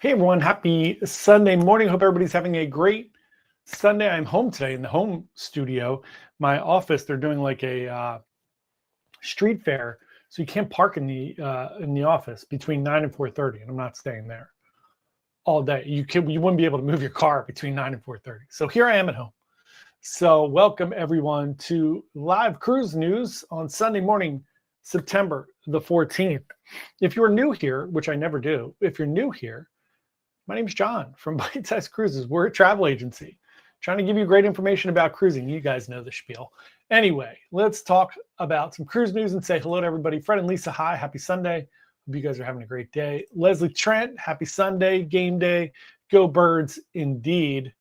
Hey everyone, happy Sunday morning. Hope everybody's having a great Sunday. I'm home today in the home studio. My office, they're doing like a street fair, so you can't park in the office between 9 and 4:30, and I'm not staying there all day. You wouldn't be able to move your car between 9 and 4:30. So here I am at home. So welcome everyone to live cruise news on Sunday morning, September the 14th. If you're new here, which I never do, if you're new here, my name's John from Bite Size Cruises. We're a travel agency trying to give you great information about cruising. You guys know the spiel. Anyway, let's talk about some cruise news and say hello to everybody. Fred and Lisa, hi, happy Sunday. Hope you guys are having a great day. Leslie Trent, happy Sunday, game day. Go Birds, indeed.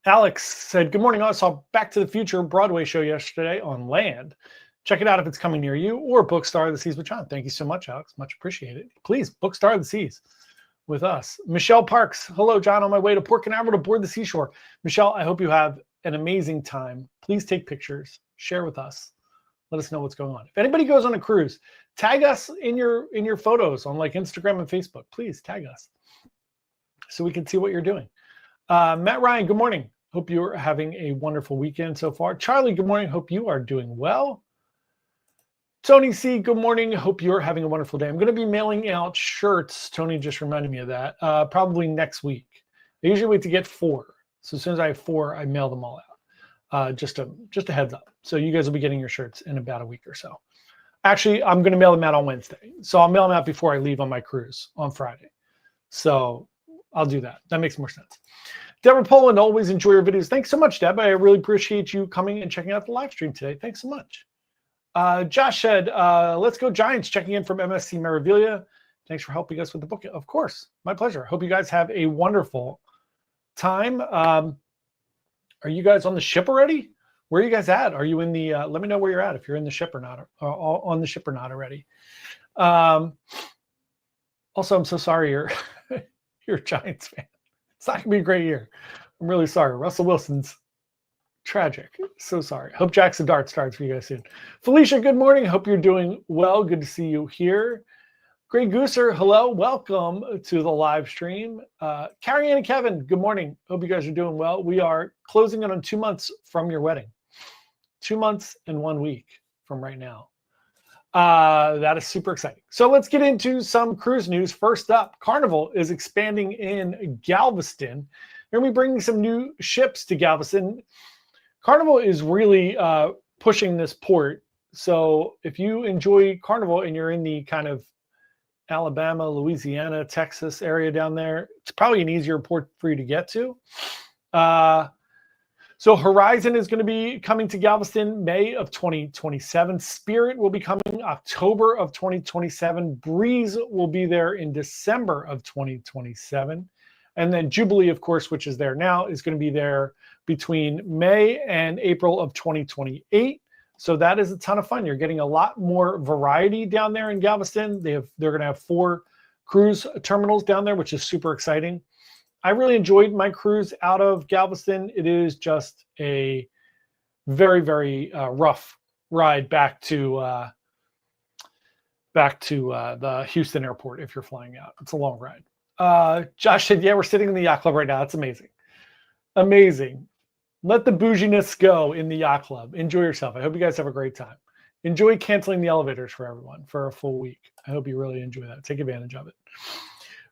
Alex said, good morning. I saw Back to the Future Broadway show yesterday on land. Check it out if it's coming near you, or book Star of the Seas with John. Thank you so much, Alex. Much appreciated. Please book Star of the Seas with us. Michelle Parks, hello, John, on my way to Port Canaveral to board the seashore. Michelle, I hope you have an amazing time. Please take pictures, share with us. Let us know what's going on. If anybody goes on a cruise, tag us in your photos on like Instagram and Facebook. Please tag us so we can see what you're doing. Matt Ryan, good morning. Hope you're having a wonderful weekend so far. Charlie, good morning. Hope you are doing well. Tony C, good morning. Hope you're having a wonderful day. I'm going to be mailing out shirts. Tony just reminded me of that. Probably next week. I usually wait to get 4. So as soon as I have 4, I mail them all out. Just a heads up. So you guys will be getting your shirts in about a week or so. Actually, I'm going to mail them out on Wednesday. So I'll mail them out before I leave on my cruise on Friday. So I'll do that. That makes more sense. Deborah Poland, always enjoy your videos. Thanks so much, Deb. I really appreciate you coming and checking out the live stream today. Thanks so much. Josh said, let's go Giants, checking in from MSC Maravilia. Thanks for helping us with the booking. Of course, my pleasure. Hope you guys have a wonderful time. Are you guys on the ship already? Where are you guys at? Are you in the, let me know where you're at, if you're in the ship or not, or on the ship or not already. Also, I'm so sorry you're a Giants fan. It's not gonna be a great year. I'm really sorry. Russell Wilson's tragic. So sorry. Hope Jackson Dart starts for you guys soon. Felicia, good morning. Hope you're doing well. Good to see you here. Greg Gooser, hello. Welcome to the live stream. Carrie Ann and Kevin, good morning. Hope you guys are doing well. We are closing in on 2 months from your wedding. 2 months and 1 week from right now. That is super exciting. So let's get into some cruise news. First up, Carnival is expanding in Galveston. They're going to be bringing some new ships to Galveston. Carnival is really pushing this port. So if you enjoy Carnival and you're in the kind of Alabama, Louisiana, Texas area down there, it's probably an easier port for you to get to. So Horizon is going to be coming to Galveston May of 2027. Spirit will be coming October of 2027. Breeze will be there in December of 2027. And then Jubilee, of course, which is there now, is going to be there between May and April of 2028. So that is a ton of fun. You're getting a lot more variety down there in Galveston. They're going to have 4 cruise terminals down there, which is super exciting. I really enjoyed my cruise out of Galveston. It is just a very, very rough ride back to the Houston airport if you're flying out. It's a long ride. Josh said, yeah, we're sitting in the yacht club right now. That's amazing. Amazing. Let the bouginess go in the yacht club. Enjoy yourself. I hope you guys have a great time. Enjoy canceling the elevators for everyone for a full week. I hope you really enjoy that. Take advantage of it.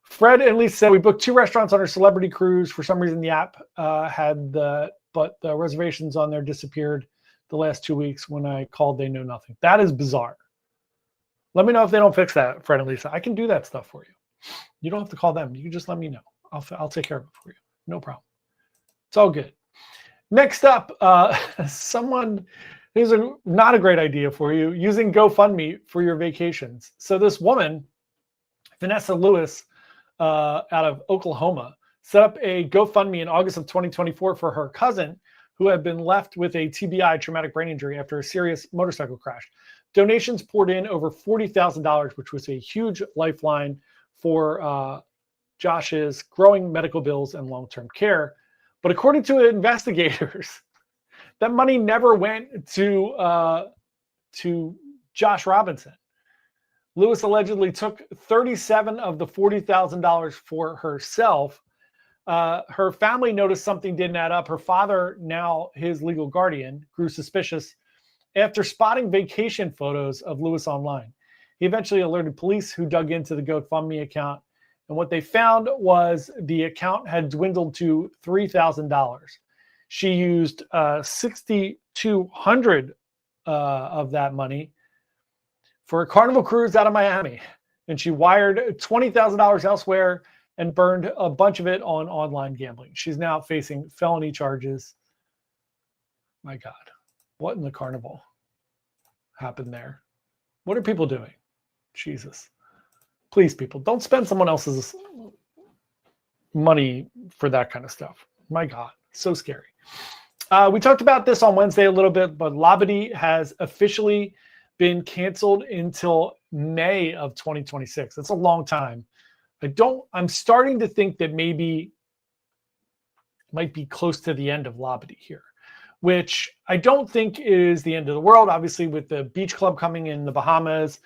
Fred and Lisa said, we booked 2 restaurants on our celebrity cruise. For some reason, the app but the reservations on there disappeared the last 2 weeks. When I called, they know nothing. That is bizarre. Let me know if they don't fix that, Fred and Lisa. I can do that stuff for you. You don't have to call them. You can just let me know. I'll take care of it for you. No problem. It's all good. Next up, someone who's not a great idea for you, using GoFundMe for your vacations. So this woman, Vanessa Lewis, out of Oklahoma, set up a GoFundMe in August of 2024 for her cousin, who had been left with a TBI, traumatic brain injury, after a serious motorcycle crash. Donations poured in over $40,000, which was a huge lifeline for Josh's growing medical bills and long-term care. But according to investigators, that money never went to Josh Robinson. Lewis allegedly took $37 of the $40,000 for herself. Her family noticed something didn't add up. Her father, now his legal guardian, grew suspicious after spotting vacation photos of Lewis online. He eventually alerted police, who dug into the GoFundMe account. And what they found was the account had dwindled to $3,000. She used $6,200 of that money for a Carnival cruise out of Miami. And she wired $20,000 elsewhere and burned a bunch of it on online gambling. She's now facing felony charges. My God, what in the Carnival happened there? What are people doing? Jesus. Please, people, don't spend someone else's money for that kind of stuff. My God, so scary. We talked about this on Wednesday a little bit, but Labadee has officially been canceled until May of 2026. That's a long time. I'm starting to think that maybe might be close to the end of Labadee here, which I don't think is the end of the world. Obviously, with the beach club coming in the Bahamas,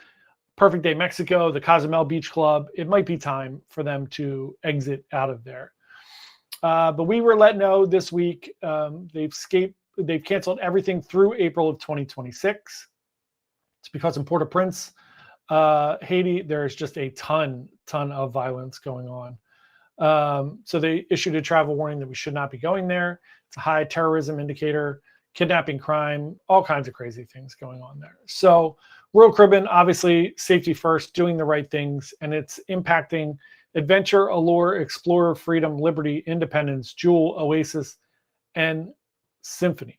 Perfect Day Mexico, the Cozumel Beach Club, it might be time for them to exit out of there. But we were let know this week they've canceled everything through April of 2026. It's because in Port-au-Prince, Haiti, there's just a ton of violence going on. So they issued a travel warning that we should not be going there. It's a high terrorism indicator, kidnapping, crime, all kinds of crazy things going on there. So Royal Caribbean, obviously safety first, doing the right things, and it's impacting adventure, allure, explorer, freedom, liberty, independence, jewel, oasis, and symphony.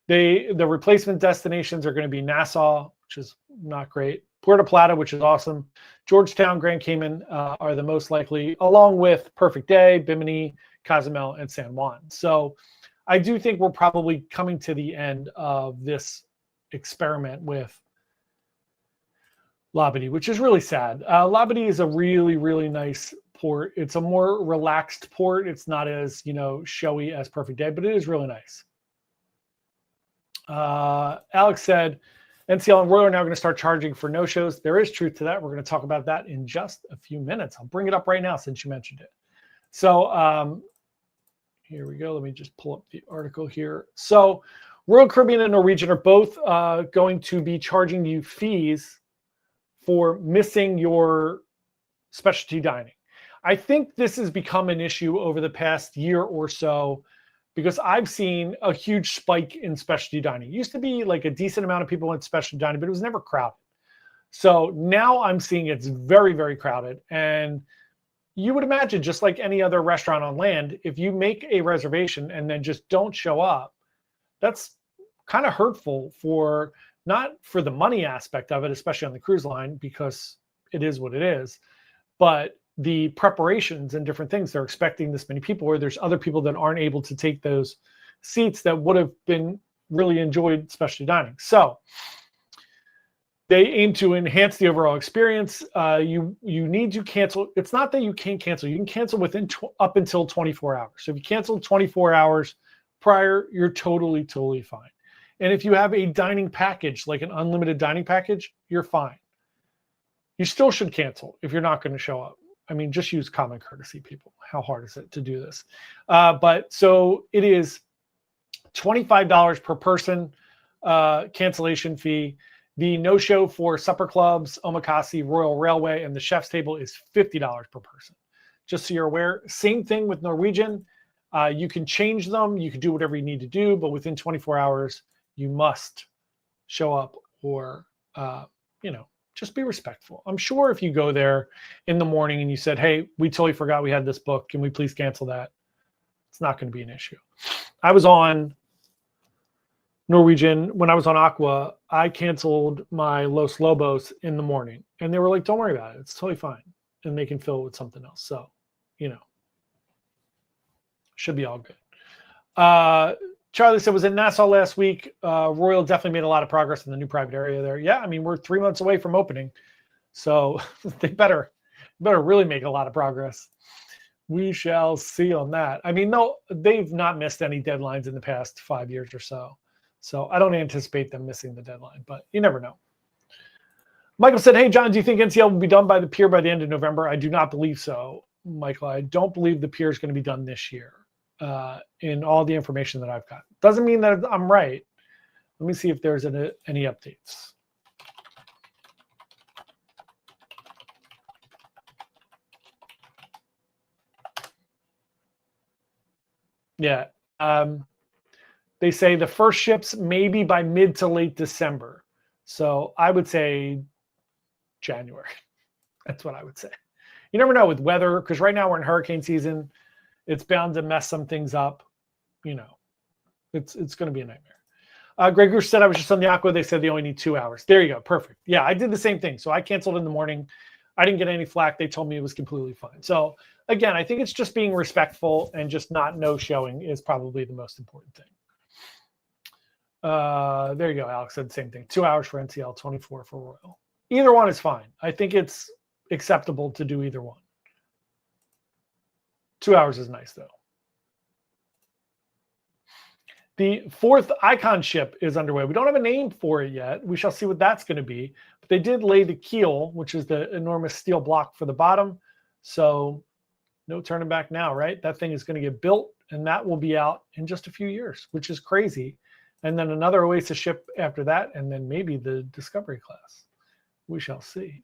The replacement destinations are going to be Nassau, which is not great, Puerto Plata, which is awesome, Georgetown, Grand Cayman are the most likely, along with Perfect Day, Bimini, Cozumel, and San Juan. So I do think we're probably coming to the end of this experiment with Labadee, which is really sad. Labadee is a really, really nice port. It's a more relaxed port. It's not as, showy as Perfect Day, but it is really nice. Alex said, NCL and Royal are now going to start charging for no-shows. There is truth to that. We're going to talk about that in just a few minutes. I'll bring it up right now since you mentioned it. So here we go. Let me just pull up the article here. So Royal Caribbean and Norwegian are both going to be charging you fees for missing your specialty dining. I think this has become an issue over the past year or so because I've seen a huge spike in specialty dining. It used to be like a decent amount of people went specialty dining, but it was never crowded. So now I'm seeing it's very, very crowded. And you would imagine, just like any other restaurant on land, if you make a reservation and then just don't show up, that's kind of hurtful for, not for the money aspect of it, especially on the cruise line, because it is what it is, but the preparations and different things. They're expecting this many people, or there's other people that aren't able to take those seats that would have been really enjoyed specialty dining. So they aim to enhance the overall experience. You need to cancel. It's not that you can't cancel. You can cancel within up until 24 hours. So if you cancel 24 hours prior, you're totally fine. And if you have a dining package, like an unlimited dining package, you're fine. You still should cancel if you're not going to show up. I mean, just use common courtesy, people. How hard is it to do this? But so it is $25 per person cancellation fee. The no-show for supper clubs, Omakase, Royal Railway, and the chef's table is $50 per person. Just so you're aware. Same thing with Norwegian. You can change them. You can do whatever you need to do, but within 24 hours, you must show up or, just be respectful. I'm sure if you go there in the morning and you said, hey, we totally forgot we had this book. Can we please cancel that? It's not going to be an issue. I was on Norwegian. When I was on Aqua, I canceled my Los Lobos in the morning. And they were like, don't worry about it. It's totally fine. And they can fill it with something else. So, should be all good. Charlie said, was in Nassau last week. Royal definitely made a lot of progress in the new private area there. Yeah, I mean, we're 3 months away from opening. So they better really make a lot of progress. We shall see on that. I mean, no, they've not missed any deadlines in the past 5 years or so. So I don't anticipate them missing the deadline, but you never know. Michael said, hey, John, do you think NCL will be done by the pier by the end of November? I do not believe so, Michael. I don't believe the pier is going to be done this year in all the information that I've got. Doesn't mean that I'm right. Let me see if there's any updates. Yeah. They say the first ships maybe by mid to late December. So I would say January. That's what I would say. You never know with weather, because right now we're in hurricane season. It's bound to mess some things up. You know, it's going to be a nightmare. Greg Grush said I was just on the Aqua. They said they only need 2 hours. There you go. Perfect. Yeah, I did the same thing. So I canceled in the morning. I didn't get any flack. They told me it was completely fine. So again, I think it's just being respectful and just not no-showing is probably the most important thing. There you go. Alex said the same thing. 2 hours for NCL, 24 for Royal. Either one is fine. I think it's acceptable to do either one. 2 hours is nice, though. The 4th Icon ship is underway. We don't have a name for it yet. We shall see what that's going to be. But they did lay the keel, which is the enormous steel block for the bottom. So no turning back now, right? That thing is going to get built, and that will be out in just a few years, which is crazy. And then another Oasis ship after that, and then maybe the Discovery class. We shall see.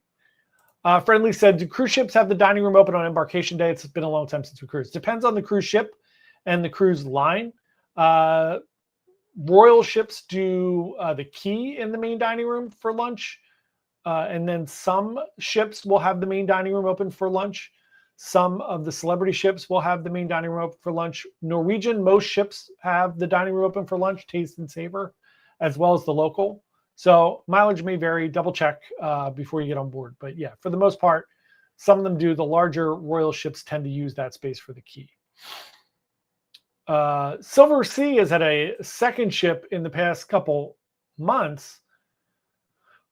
Friendly said, do cruise ships have the dining room open on embarkation day? It's been a long time since we cruised. Depends on the cruise ship and the cruise line. Royal ships do the key in the main dining room for lunch. And then some ships will have the main dining room open for lunch. Some of the celebrity ships will have the main dining room open for lunch. Norwegian, most ships have the dining room open for lunch, taste and savor, as well as the local. So mileage may vary. Double check before you get on board. But yeah, for the most part, some of them do. The larger Royal ships tend to use that space for the key. Silver Sea has had a second ship in the past couple months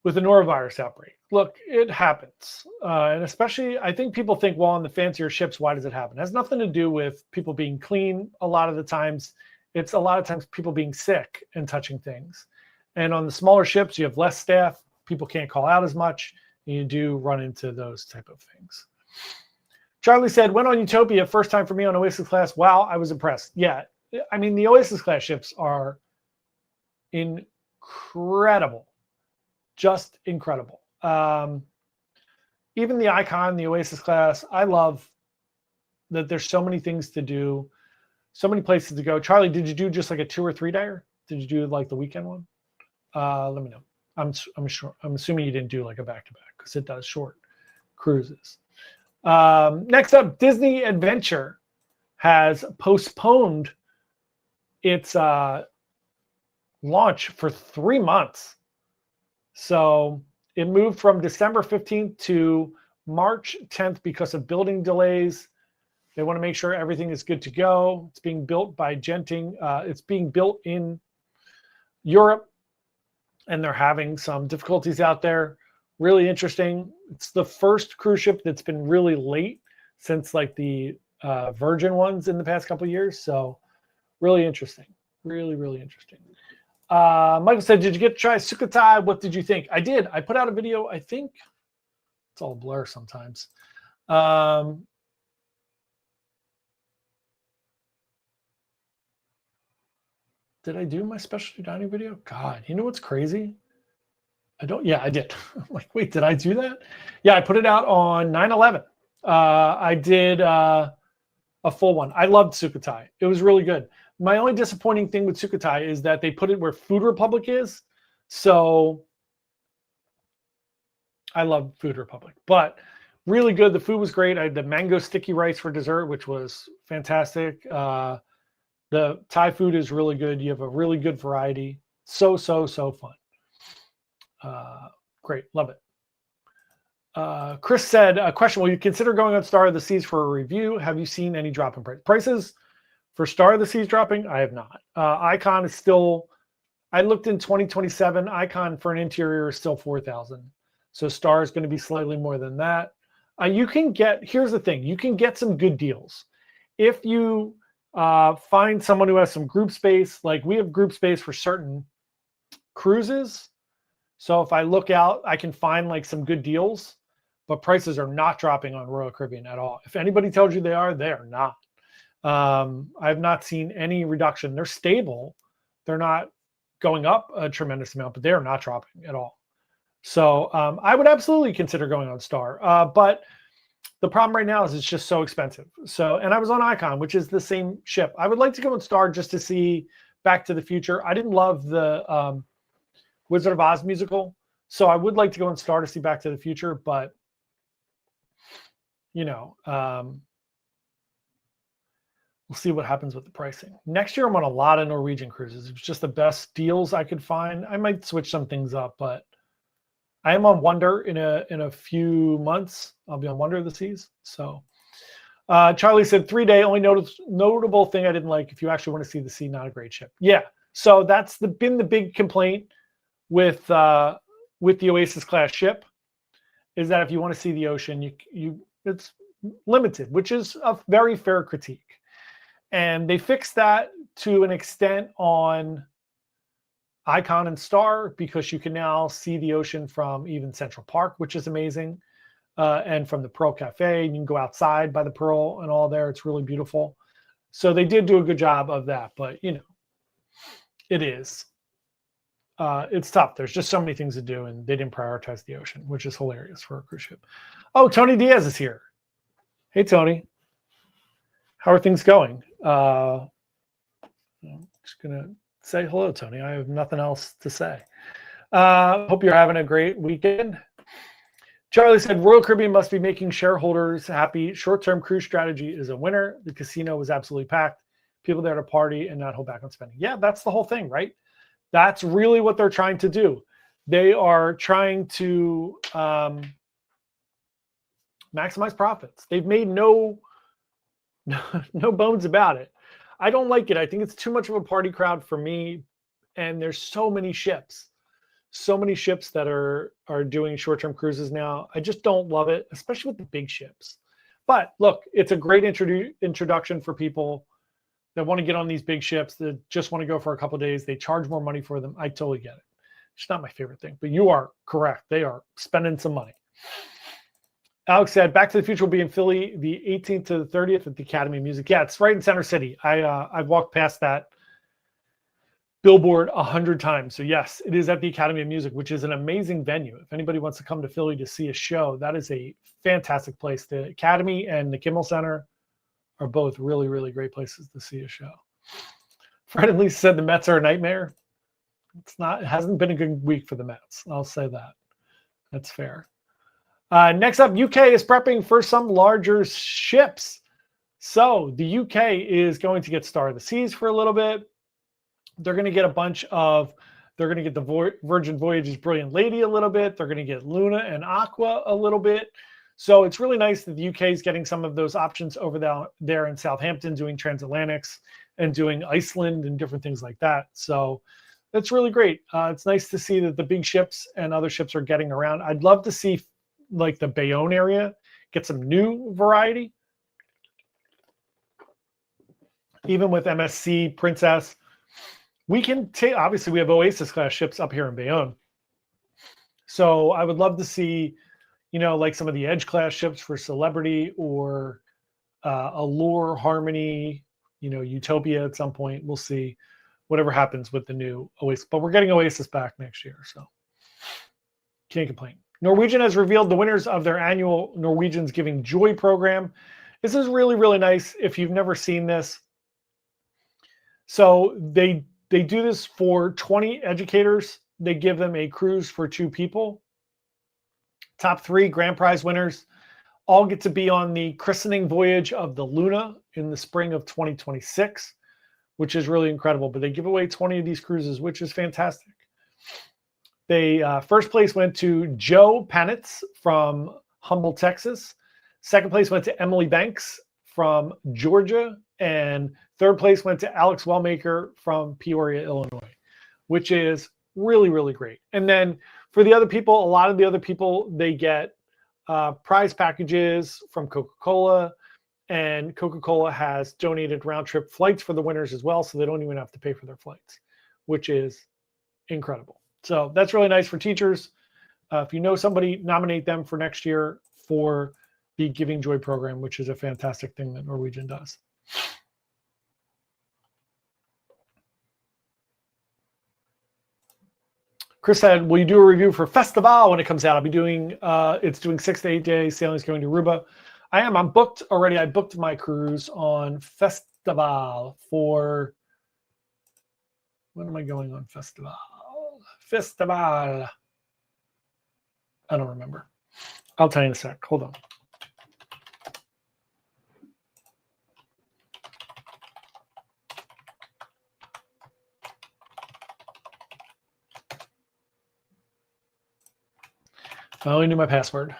with a norovirus outbreak. Look, it happens. And especially, I think people think, well, on the fancier ships, why does it happen? It has nothing to do with people being clean a lot of the times. It's a lot of times people being sick and touching things. And on the smaller ships, you have less staff. People can't call out as much. And you do run into those type of things. Charlie said, went on Utopia, first time for me on Oasis class. Wow, I was impressed. Yeah, I mean, the Oasis class ships are incredible. Just incredible. Even the Icon, the Oasis class, I love that there's so many things to do, so many places to go. Charlie, did you do just like a 2 or 3 dayer? Did you do like the weekend one? Let me know. I'm sure. I'm assuming you didn't do like a back-to-back because it does short cruises. Next up, Disney Adventure has postponed its launch for 3 months. So it moved from December 15th to March 10th because of building delays. They want to make sure everything is good to go. It's being built by Genting. It's being built in Europe, and they're having some difficulties out there. Really interesting. It's the first cruise ship that's been really late since like the Virgin ones in the past couple of years. So really interesting. Really, really interesting. Michael said, did you get to try Sukhothai? What did you think? I did. I put out a video. I think it's all blur sometimes. Did I do my specialty dining video? God, you know what's crazy? Yeah, I did. I'm like, wait, did I do that? Yeah, I put it out on 9/11. I did a full one. I loved Sukhothai. It was really good. My only disappointing thing with Sukhothai is that they put it where Food Republic is. So I love Food Republic, but really good. The food was great. I had the mango sticky rice for dessert, which was fantastic. The Thai food is really good. You have a really good variety. So fun. Great. Love it. Chris said, a question, will you consider going on Star of the Seas for a review? Have you seen any drop in prices? For Star of the Seas dropping? I have not. Icon is still, I looked in 2027, Icon for an interior is still 4,000. So Star is going to be slightly more than that. You can get, here's the thing, you can get some good deals. If you find someone who has some group space, like we have group space for certain cruises, So if I look out, I can find like some good deals, but prices are not dropping on Royal Caribbean at all. If anybody tells you they are not. I've not seen any reduction. They're stable. They're not going up a tremendous amount, but they're not dropping at all. So I would absolutely consider going on Star. But the problem right now is it's just so expensive. So, and I was on Icon, which is the same ship. I would like to go on Star just to see Back to the Future. I didn't love the Wizard of Oz musical, so I would like to go on Star to see Back to the Future, but you know, we'll see what happens with the pricing. Next year, I'm on a lot of Norwegian cruises. It was just the best deals I could find. I might switch some things up, but I am on Wonder in a few months. I'll be on Wonder of the Seas. So Charlie said 3-day, only notable thing I didn't like. If you actually want to see the sea, not a great ship. Yeah. So that's been the big complaint with the Oasis class ship, is that if you want to see the ocean, it's limited, which is a very fair critique. And they fixed that to an extent on Icon and Star, because you can now see the ocean from even Central Park, which is amazing. And from the Pearl Cafe, you can go outside by the Pearl and all there. It's really beautiful. So they did do a good job of that, but you know, it is. It's tough. There's just so many things to do, and they didn't prioritize the ocean, which is hilarious for a cruise ship. Oh, Tony Diaz is here. Hey, Tony. How are things going? I'm just going to say hello, Tony. I have nothing else to say. Hope you're having a great weekend. Charlie said, Royal Caribbean must be making shareholders happy. Short-term cruise strategy is a winner. The casino was absolutely packed. People there to party and not hold back on spending. Yeah, that's the whole thing, right? That's really what they're trying to do. They are trying to maximize profits. They've made no bones about it. I don't like it. I think it's too much of a party crowd for me. And there's so many ships that are doing short-term cruises now. I just don't love it, especially with the big ships. But look, it's a great introduction for people that want to get on these big ships, that just want to go for a couple of days. They charge more money for them. I totally get it. It's not my favorite thing, but you are correct. They are spending some money. Alex said, Back to the Future will be in Philly the 18th to the 30th at the Academy of Music. Yeah, it's right in Center City. I've walked past that billboard 100 times. So yes, it is at the Academy of Music, which is an amazing venue. If anybody wants to come to Philly to see a show, that is a fantastic place. The Academy and the Kimmel Center are both really, really great places to see a show. Fred and Lisa said the Mets are a nightmare. It hasn't been a good week for the Mets. I'll say that. That's fair. Next up, UK is prepping for some larger ships. So the UK is going to get Star of the Seas for a little bit. They're going to get they're going to get the Virgin Voyages Brilliant Lady a little bit. They're going to get Luna and Aqua a little bit. So it's really nice that the UK is getting some of those options over there in Southampton, doing transatlantics and doing Iceland and different things like that. So that's really great. It's nice to see that the big ships and other ships are getting around. I'd love to see like the Bayonne area get some new variety. Even with MSC, Princess, we can take, obviously we have Oasis class ships up here in Bayonne. So I would love to see, like some of the Edge class ships for Celebrity, or Allure, Harmony, Utopia at some point. We'll see whatever happens with the new Oasis. But we're getting Oasis back next year, so can't complain. Norwegian has revealed the winners of their annual Norwegians Giving Joy program. This is really, really nice if you've never seen this. So they do this for 20 educators. They give them a cruise for 2 people. Top 3 grand prize winners all get to be on the christening voyage of the Luna in the spring of 2026, which is really incredible. But they give away 20 of these cruises, which is fantastic. They first place went to Joe Panitz from Humble, Texas. Second place went to Emily Banks from Georgia. And third place went to Alex Wellmaker from Peoria, Illinois, which is really, really great. And then for the other people, a lot of the other people, they get prize packages from Coca-Cola. And Coca-Cola has donated round-trip flights for the winners as well, so they don't even have to pay for their flights, which is incredible. So that's really nice for teachers. If you know somebody, nominate them for next year for the Giving Joy program, which is a fantastic thing that Norwegian does. Chris said, will you do a review for Festival when it comes out? I'll be doing, it's doing 6 to 8 days. Sailing's going to Aruba. I'm booked already. I booked my cruise on Festival for, when am I going on Festival? Festival. I don't remember. I'll tell you in a sec. Hold on. I only knew my password.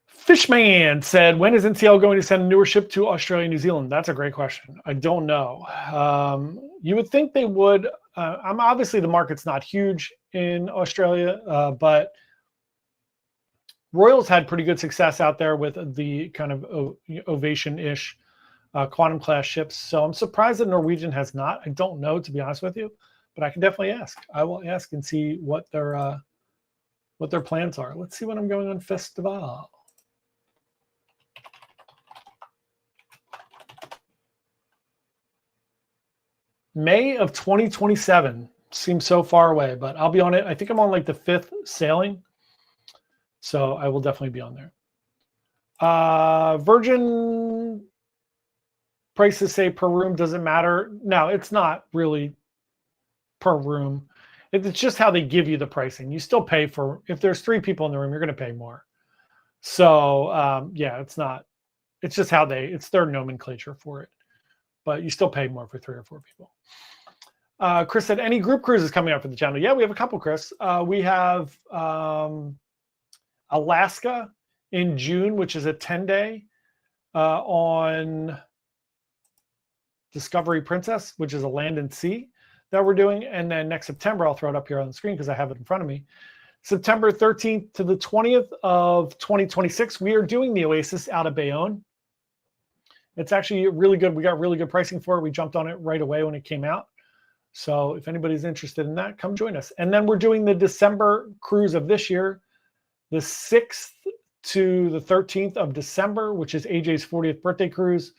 Fishman said, when is NCL going to send a newer ship to Australia and New Zealand? That's a great question. I don't know. You would think they would. Obviously, the market's not huge in Australia, but Royals had pretty good success out there with the kind of Ovation-ish quantum class ships. So I'm surprised that Norwegian has not. I don't know, to be honest with you, but I can definitely ask. I will ask and see what their plans are. Let's see when I'm going on Festival. May of 2027 seems so far away, but I'll be on it. I think I'm on like the 5th sailing. So I will definitely be on there. Virgin prices say per room doesn't matter. No, it's not really per room. It's just how they give you the pricing. You still pay for, if there's 3 people in the room, you're going to pay more. So yeah, it's not, it's just how it's their nomenclature for it. But you still pay more for 3 or 4 people. Chris said, any group cruises coming up for the channel? Yeah, we have a couple, Chris. We have Alaska in June, which is a 10-day on Discovery Princess, which is a land and sea that we're doing. And then next September, I'll throw it up here on the screen because I have it in front of me. September 13th to the 20th of 2026, we are doing the Oasis out of Bayonne. It's actually really good. We got really good pricing for it. We jumped on it right away when it came out. So if anybody's interested in that, come join us. And then we're doing the December cruise of this year, the 6th to the 13th of December, which is AJ's 40th birthday cruise,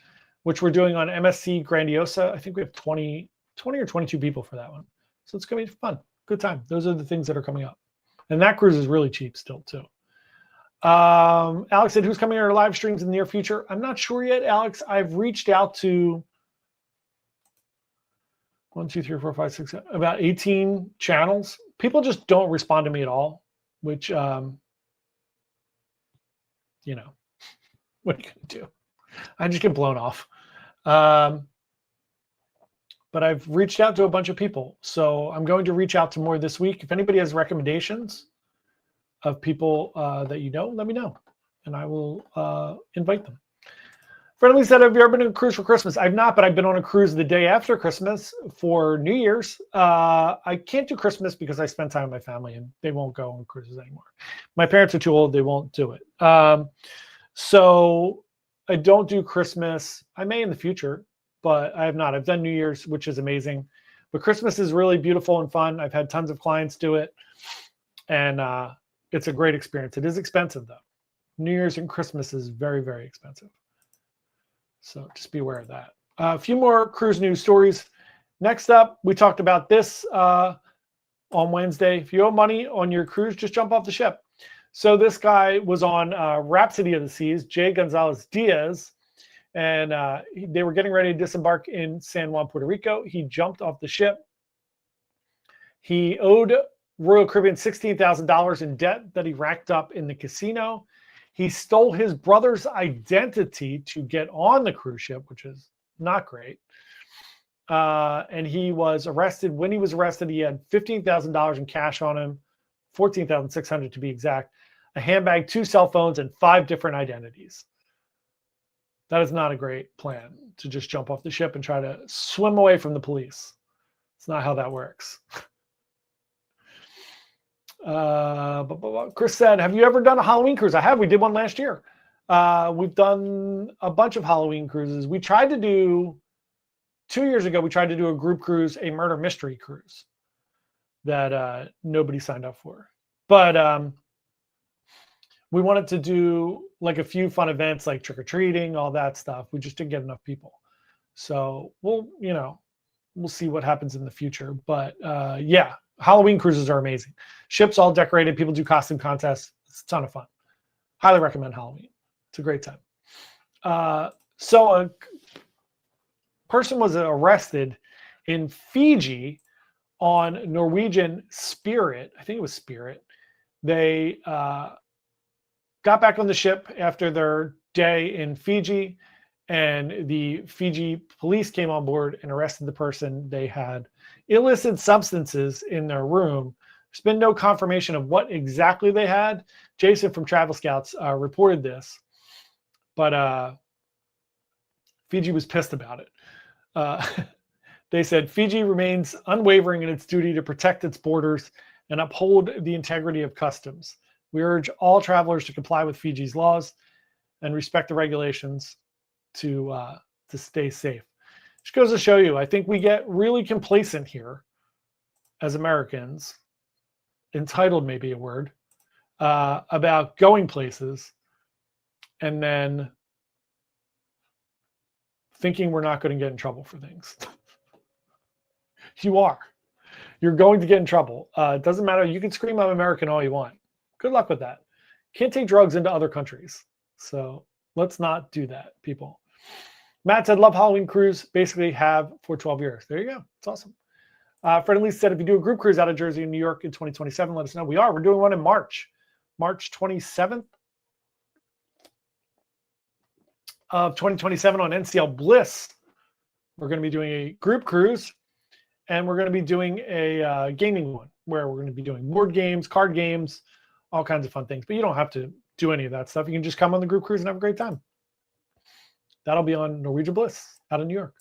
which we're doing on MSC Grandiosa. I think we have 20 or 22 people for that one. So it's going to be fun. Good time. Those are the things that are coming up. And that cruise is really cheap still, too. Alex said, who's coming on our live streams in the near future? I'm not sure yet, Alex. I've reached out to 1, 2, 3, 4, 5, 6, 7, about 18 channels. People just don't respond to me at all, which, you know, what are you going to do? I just get blown off. But I've reached out to a bunch of people. So I'm going to reach out to more this week. If anybody has recommendations of people that you know, let me know. And I will invite them. Friendly said, have you ever been on a cruise for Christmas? I've not, but I've been on a cruise the day after Christmas for New Year's. I can't do Christmas because I spend time with my family and they won't go on cruises anymore. My parents are too old. They won't do it. So I don't do Christmas. I may in the future, but I have not. I've done New Year's, which is amazing. But Christmas is really beautiful and fun. I've had tons of clients do it. And it's a great experience. It is expensive, though. New Year's and Christmas is very, very expensive. So just be aware of that. A few more cruise news stories. Next up, we talked about this on Wednesday. If you owe money on your cruise, just jump off the ship. So this guy was on Rhapsody of the Seas, Jay Gonzalez Diaz, and they were getting ready to disembark in San Juan, Puerto Rico. He jumped off the ship. He owed Royal Caribbean $16,000 in debt that he racked up in the casino. He stole his brother's identity to get on the cruise ship, which is not great. And he was arrested. When he was arrested, he had $15,000 in cash on him, $14,600 to be exact, a handbag, 2 cell phones, and 5 different identities. That is not a great plan to just jump off the ship and try to swim away from the police. It's not how that works. Chris said, have you ever done a Halloween cruise? I have. We did one last year. We've done a bunch of Halloween cruises. We tried to do, 2 years ago, we tried to do a group cruise, a murder mystery cruise. that nobody signed up for. But we wanted to do like a few fun events like trick-or-treating, all that stuff. We just didn't get enough people. So we'll see what happens in the future. But yeah, Halloween cruises are amazing. Ships all decorated. People do costume contests. It's a ton of fun. Highly recommend Halloween. It's a great time. So a person was arrested in Fiji on Norwegian Spirit. I think it was Spirit. They got back on the ship after their day in Fiji, and the Fiji police came on board and arrested the person. They had illicit substances in their room. There's been no confirmation of what exactly they had. Jason from Travel Scouts reported this, but Fiji was pissed about it. They said Fiji remains unwavering in its duty to protect its borders and uphold the integrity of customs. We urge all travelers to comply with Fiji's laws and respect the regulations to stay safe. Which goes to show you, I think we get really complacent here as Americans, entitled may be a word, about going places and then thinking we're not going to get in trouble for things. You are. You're going to get in trouble. It doesn't matter. You can scream I'm American all you want. Good luck with that. Can't take drugs into other countries. So let's not do that, people. Matt said, love Halloween cruise. Basically have for 12 years. There you go. It's awesome. Fred and Lisa said, if you do a group cruise out of Jersey and New York in 2027, let us know. We are. We're doing one in March 27th of 2027 on NCL Bliss. We're going to be doing a group cruise, and we're going to be doing a gaming one where we're going to be doing board games, card games, all kinds of fun things. But you don't have to do any of that stuff. You can just come on the group cruise and have a great time. That'll be on Norwegian Bliss out of New York.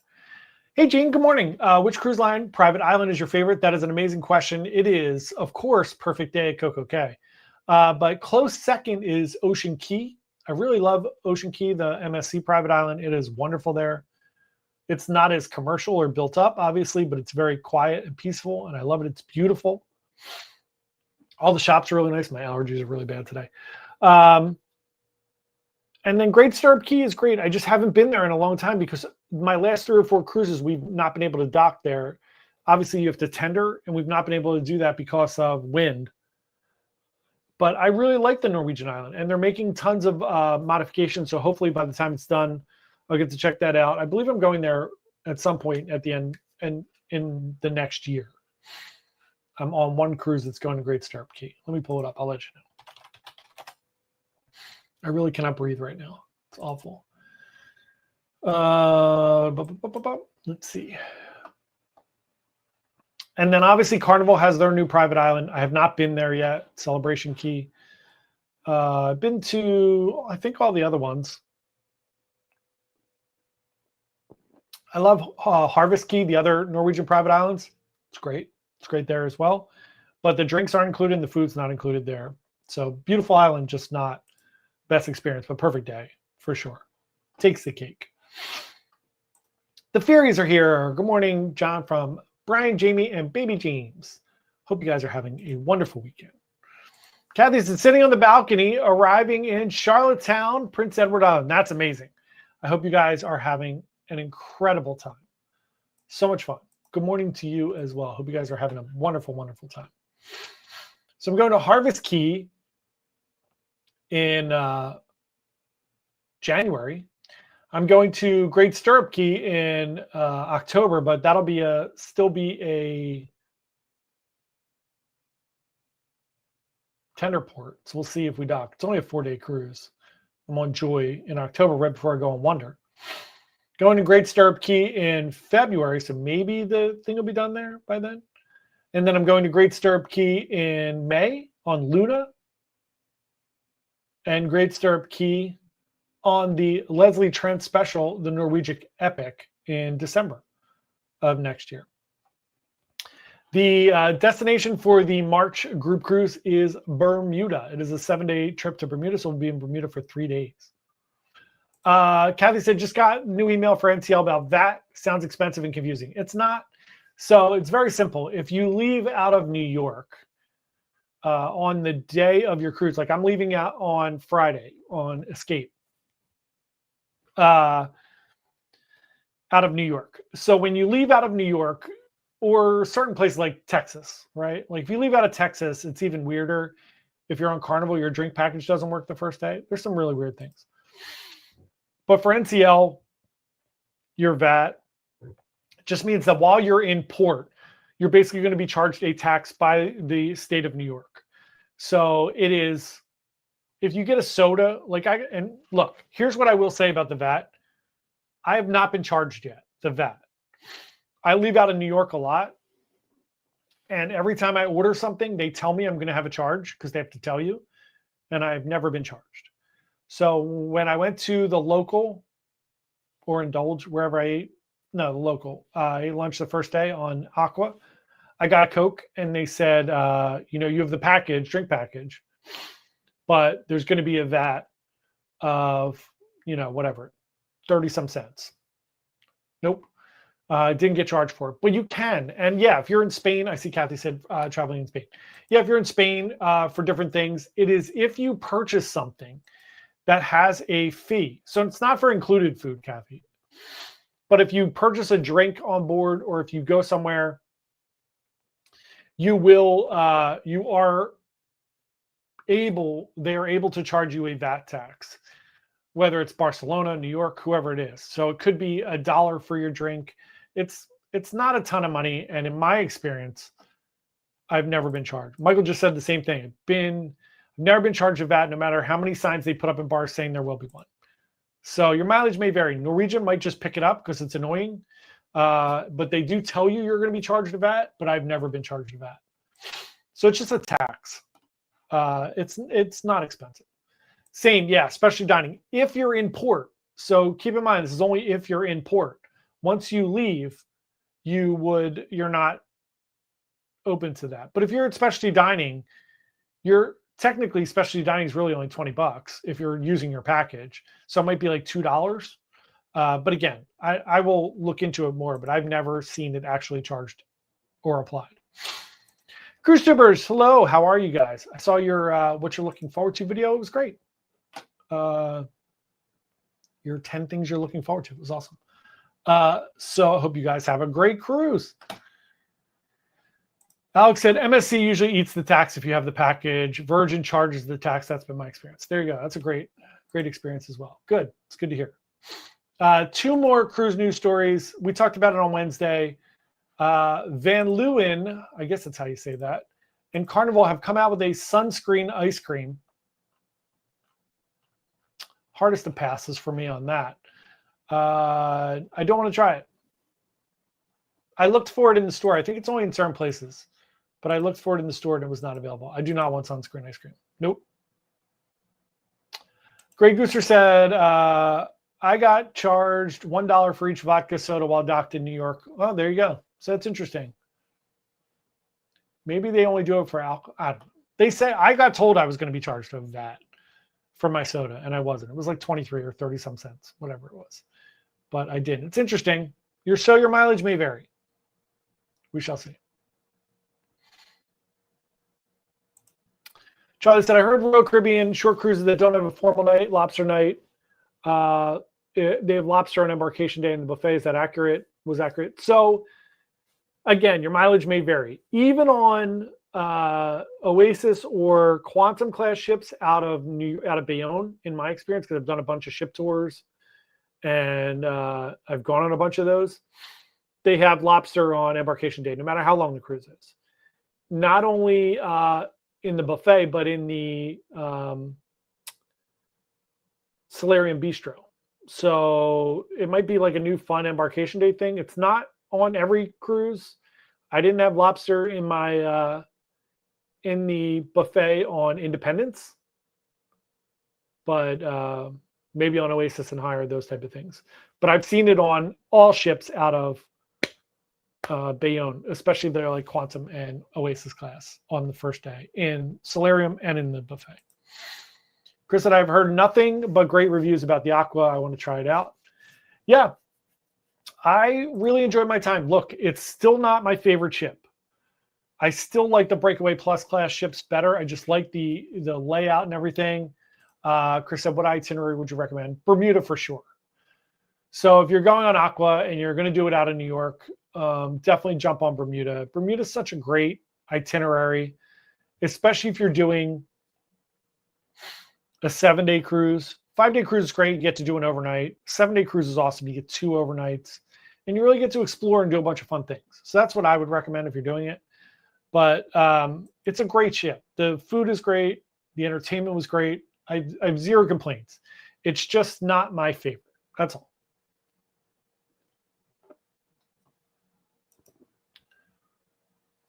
Hey, Gene, good morning. Which cruise line, private island is your favorite? That is an amazing question. It is, of course, Perfect Day at Coco Cay. But close second is Ocean Key. I really love Ocean Key, the MSC private island. It is wonderful there. It's not as commercial or built up, obviously, but it's very quiet and peaceful, and I love it. It's beautiful. All the shops are really nice. My allergies are really bad today. And then Great Stirrup Key is great. I just haven't been there in a long time because my last 3 or 4 cruises, we've not been able to dock there. Obviously, you have to tender, and we've not been able to do that because of wind. But I really like the Norwegian island, and they're making tons of modifications. So hopefully by the time it's done, I'll get to check that out. I believe I'm going there at some point at the end and in the next year. I'm on one cruise that's going to Great Stirrup Key. Let me pull it up. I'll let you know. I really cannot breathe right now. It's awful. Let's see. And then obviously Carnival has their new private island. I have not been there yet. Celebration Key. I've been to, I think, all the other ones. I love Harvest Key, the other Norwegian private islands. It's great. It's great there as well. But the drinks aren't included and the food's not included there. So beautiful island, just not best experience, but Perfect Day for sure. Takes the cake. The Fairies are here. Good morning, John, from Brian, Jamie, and Baby James. Hope you guys are having a wonderful weekend. Kathy's sitting on the balcony, arriving in Charlottetown, Prince Edward Island. That's amazing. I hope you guys are having an incredible time. So much fun. Good morning to you as well. Hope you guys are having a wonderful, wonderful time. So I'm going to Harvest Key in January. I'm going to Great Stirrup Key in October, but that'll be still be a tender port. So we'll see if we dock. It's only a 4-day cruise. I'm on Joy in October, right before I go on Wonder. Going to Great Stirrup Key in February, so maybe the thing will be done there by then. And then I'm going to Great Stirrup Key in May on Luna. And Great Stirrup Key on the Leslie Trent special, the Norwegian Epic, in December of next year. The destination for the March group cruise is Bermuda. It is a 7-day trip to Bermuda, so we'll be in Bermuda for 3 days. Kathy said, just got a new email for NCL about that. Sounds expensive and confusing. It's not. So it's very simple. If you leave out of New York on the day of your cruise, like I'm leaving out on Friday on Escape out of New York. So when you leave out of New York or certain places like Texas, right? Like if you leave out of Texas, it's even weirder. If you're on Carnival, your drink package doesn't work the first day. There's some really weird things. But for NCL, your VAT just means that while you're in port, you're basically going to be charged a tax by the state of New York. So it is, if you get a soda, and look, here's what I will say about the VAT. I have not been charged yet, the VAT. I leave out of New York a lot. And every time I order something, they tell me I'm going to have a charge because they have to tell you. And I've never been charged. So when I went to the local or Indulge, wherever I ate, no, the local, I ate lunch the first day on Aqua. I got a Coke and they said, you have the drink package, but there's going to be a VAT of, whatever, 30 some cents. Nope. Didn't get charged for it, but you can. And yeah, if you're in Spain, I see Kathy said traveling in Spain. Yeah, if you're in Spain for different things, it is if you purchase something that has a fee. So it's not for included food, Kathy. But if you purchase a drink on board or if you go somewhere, they are able to charge you a VAT tax, whether it's Barcelona, New York, whoever it is. So it could be $1 for your drink. It's not a ton of money. And in my experience, I've never been charged. Michael just said the same thing. I've never been charged a VAT, no matter how many signs they put up in bars saying there will be one. So your mileage may vary. Norwegian might just pick it up because it's annoying. But they do tell you you're going to be charged a VAT, but I've never been charged a VAT. So it's just a tax. It's not expensive. Same, yeah, especially dining. If you're in port, so keep in mind, this is only if you're in port. Once you leave, you're not open to that. But if you're at specialty dining, technically specialty dining is really only $20 if you're using your package. So it might be like $2. But again, I will look into it more, but I've never seen it actually charged or applied. Cruise Tubers, hello. How are you guys? I saw your what you're looking forward to video. It was great. Your 10 things you're looking forward to. It was awesome. So I hope you guys have a great cruise. Alex said MSC usually eats the tax if you have the package. Virgin charges the tax. That's been my experience. There you go. That's a great experience as well. Good. It's good to hear. 2 more cruise news stories. We talked about it on Wednesday. Van Leeuwen, I guess that's how you say that, and Carnival have come out with a sunscreen ice cream. Hardest of passes for me on that. I don't want to try it. I looked for it in the store. I think it's only in certain places, but I looked for it in the store and it was not available. I do not want sunscreen ice cream. Nope. Greg Gooser said, I got charged $1 for each vodka soda while docked in New York. Oh, there you go. So that's interesting. Maybe they only do it for alcohol. I don't know. They say I got told I was going to be charged of that for my soda, and I wasn't. It was like 23 or 30 some cents, whatever it was. But I didn't. It's interesting. Your mileage may vary. We shall see. Charlie said, I heard Royal Caribbean short cruises that don't have a formal night, lobster night. They have lobster on embarkation day in the buffet. Is that accurate? Was accurate. So again, your mileage may vary. Even on Oasis or Quantum class ships out of Bayonne, in my experience, because I've done a bunch of ship tours and I've gone on a bunch of those. They have lobster on embarkation day, no matter how long the cruise is. Not only in the buffet, but in the Solarium Bistro. So it might be like a new fun embarkation day thing. It's not on every cruise. I didn't have lobster in my in the buffet on Independence, but maybe on Oasis and Higher, those type of things. But I've seen it on all ships out of Bayonne, especially they're like Quantum and Oasis class on the first day in Solarium and in the buffet. Chris said, I've heard nothing but great reviews about the Aqua. I want to try it out. Yeah. I really enjoyed my time. Look, it's still not my favorite ship. I still like the Breakaway Plus class ships better. I just like the layout and everything. Chris said, what itinerary would you recommend? Bermuda for sure. So if you're going on Aqua and you're going to do it out of New York, definitely jump on Bermuda. Bermuda is such a great itinerary, especially if you're doing a 7-day cruise. 5-day cruise is great. You get to do an overnight. 7-day cruise is awesome. You get 2 overnights. And you really get to explore and do a bunch of fun things. So that's what I would recommend if you're doing it. But it's a great ship. The food is great. The entertainment was great. I have 0 complaints. It's just not my favorite. That's all.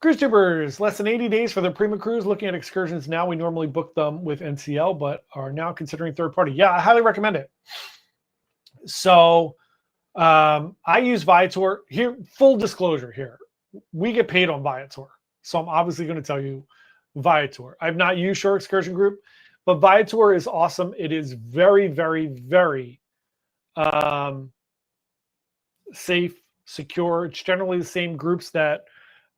Cruise tubers, less than 80 days for the Prima cruise. Looking at excursions now. We normally book them with NCL, but are now considering third party. Yeah, I highly recommend it. So I use Viator. Here, full disclosure here. We get paid on Viator. So I'm obviously going to tell you Viator. I've not used Shore Excursion Group, but Viator is awesome. It is very, very, very safe, secure. It's generally the same groups that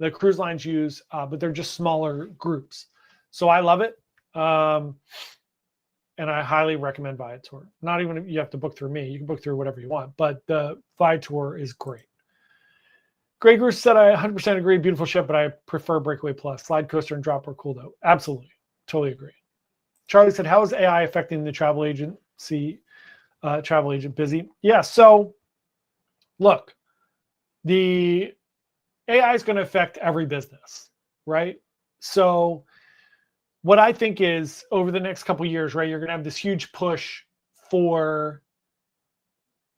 the cruise lines use, but they're just smaller groups. So I love it. And I highly recommend Viator. Not even if you have to book through me. You can book through whatever you want, but the Viator is great. Grey Goose said, I 100% agree. Beautiful ship, but I prefer Breakaway Plus. Slide coaster and drop are cool, though. Absolutely. Totally agree. Charlie said, how is AI affecting the travel agency, travel agent busy? Yeah, so look, the AI is going to affect every business, right? So what I think is over the next couple of years, right, you're going to have this huge push for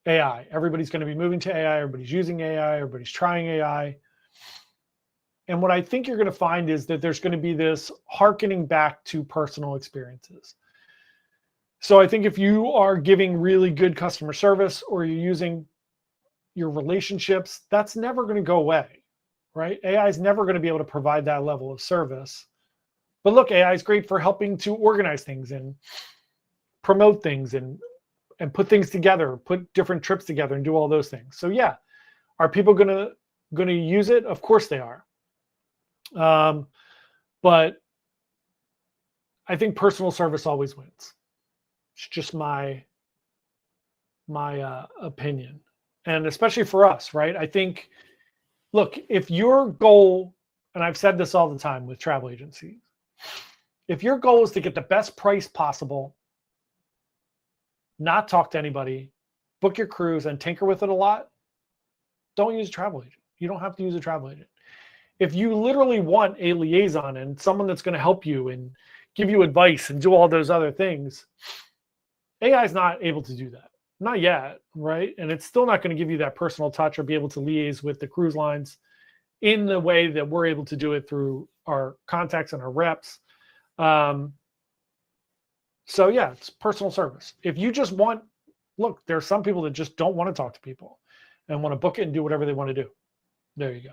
AI. Everybody's going to be moving to AI. Everybody's using AI. Everybody's trying AI. And what I think you're going to find is that there's going to be this hearkening back to personal experiences. So I think if you are giving really good customer service or you're using your relationships, that's never going to go away, right? AI is never going to be able to provide that level of service. But look, AI is great for helping to organize things and promote things and put things together, put different trips together and do all those things. So yeah, are people gonna use it? Of course they are. But I think personal service always wins. It's just my opinion. And especially for us, right? I think, look, if your goal, and I've said this all the time with travel agencies, if your goal is to get the best price possible, not talk to anybody, book your cruise and tinker with it a lot, don't use a travel agent. You don't have to use a travel agent. If you literally want a liaison and someone that's going to help you and give you advice and do all those other things, AI is not able to do that. Not yet, right? And it's still not going to give you that personal touch or be able to liaise with the cruise lines in the way that we're able to do it through our contacts and our reps. So yeah, it's personal service. If you just want, look, there are some people that just don't want to talk to people and want to book it and do whatever they want to do. There you go.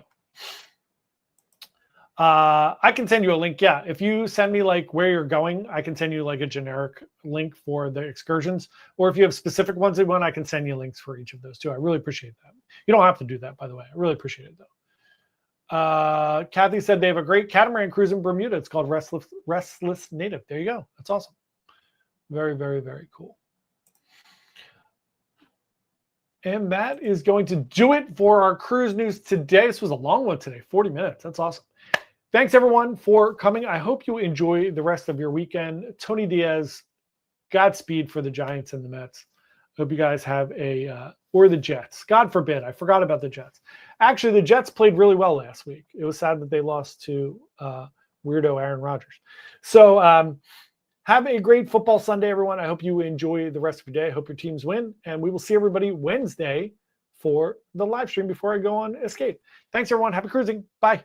I can send you a link. Yeah, if you send me like where you're going, I can send you like a generic link for the excursions. Or if you have specific ones you want, I can send you links for each of those too. I really appreciate that. You don't have to do that, by the way. I really appreciate it though. Kathy said they have a great catamaran cruise in Bermuda. It's called Restless Native. There you go. That's awesome. Very, very, very cool. And that is going to do it for our cruise news today. This was a long one today, 40 minutes. That's awesome. Thanks, everyone, for coming. I hope you enjoy the rest of your weekend. Tony Diaz, Godspeed for the Giants and the Mets. Hope you guys have or the Jets. God forbid. I forgot about the Jets. Actually, the Jets played really well last week. It was sad that they lost to weirdo Aaron Rodgers. So have a great football Sunday, everyone. I hope you enjoy the rest of your day. I hope your teams win. And we will see everybody Wednesday for the live stream before I go on Escape. Thanks, everyone. Happy cruising. Bye.